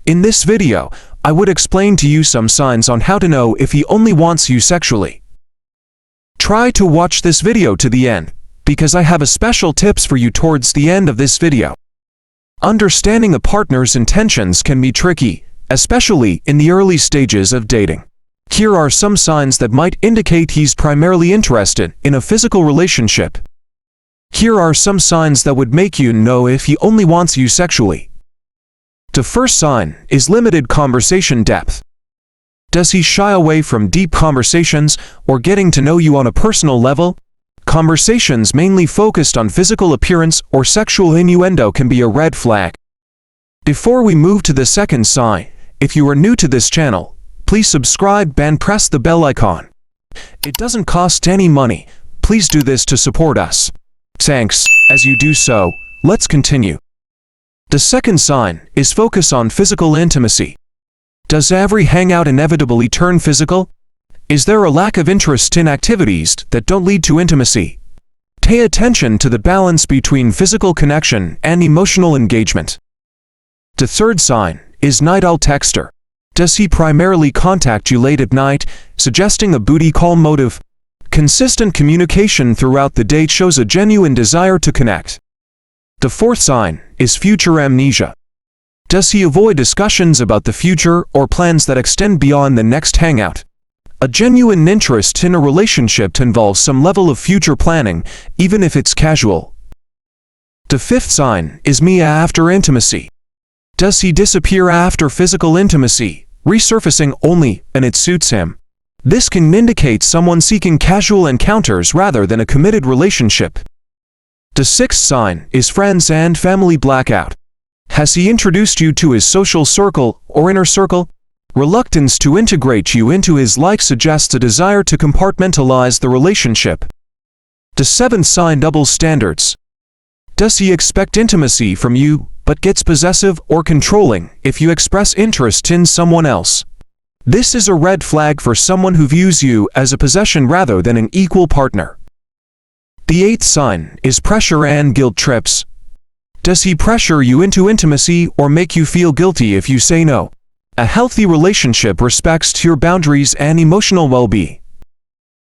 In this video, I would explain to you some signs on how to know if he only wants you sexually. Try to watch this video to the end, because I have a special tips for you towards the end of this video. Understanding a partner's intentions can be tricky, especially in the early stages of dating. Here are some signs that might indicate he's primarily interested in a physical relationship. Here are some signs that would make you know if he only wants you sexually. The first sign is limited conversation depth. Does he shy away from deep conversations or getting to know you on a personal level? Conversations mainly focused on physical appearance or sexual innuendo can be a red flag. Before we move to the second sign, if you are new to this channel, please subscribe and press the bell icon. It doesn't cost any money. Please do this to support us. Thanks. As you do so, let's continue. The second sign is focus on physical intimacy. Does every hangout inevitably turn physical? Is there a lack of interest in activities that don't lead to intimacy? Pay attention to the balance between physical connection and emotional engagement. The third sign is night owl texter. Does he primarily contact you late at night, suggesting a booty call motive? Consistent communication throughout the day shows a genuine desire to connect. The fourth sign is future amnesia. Does he avoid discussions about the future or plans that extend beyond the next hangout? A genuine interest in a relationship involves some level of future planning, even if it's casual. The fifth sign is me after intimacy. Does he disappear after physical intimacy, resurfacing only when it suits him? This can indicate someone seeking casual encounters rather than a committed relationship. The sixth sign is friends and family blackout. Has he introduced you to his social circle or inner circle? Reluctance to integrate you into his life suggests a desire to compartmentalize the relationship. The seventh sign, double standards. Does he expect intimacy from you, but gets possessive or controlling if you express interest in someone else? This is a red flag for someone who views you as a possession rather than an equal partner. The eighth sign is pressure and guilt trips. Does he pressure you into intimacy or make you feel guilty if you say no? A healthy relationship respects your boundaries and emotional well-being.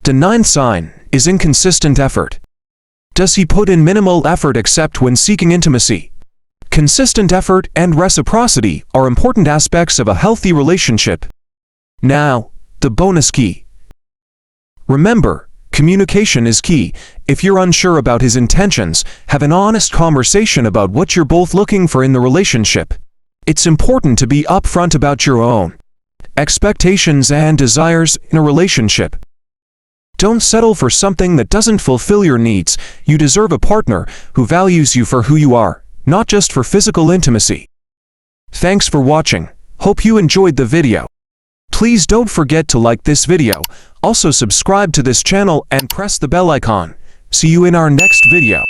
The ninth sign is inconsistent effort. Does he put in minimal effort except when seeking intimacy? Consistent effort and reciprocity are important aspects of a healthy relationship. Now, the bonus key. Remember, communication is key. If you're unsure about his intentions, have an honest conversation about what you're both looking for in the relationship. It's important to be upfront about your own expectations and desires in a relationship. Don't settle for something that doesn't fulfill your needs. You deserve a partner who values you for who you are, not just for physical intimacy. Thanks for watching. Hope you enjoyed the video. Please don't forget to like this video. Also subscribe to this channel and press the bell icon. See you in our next video.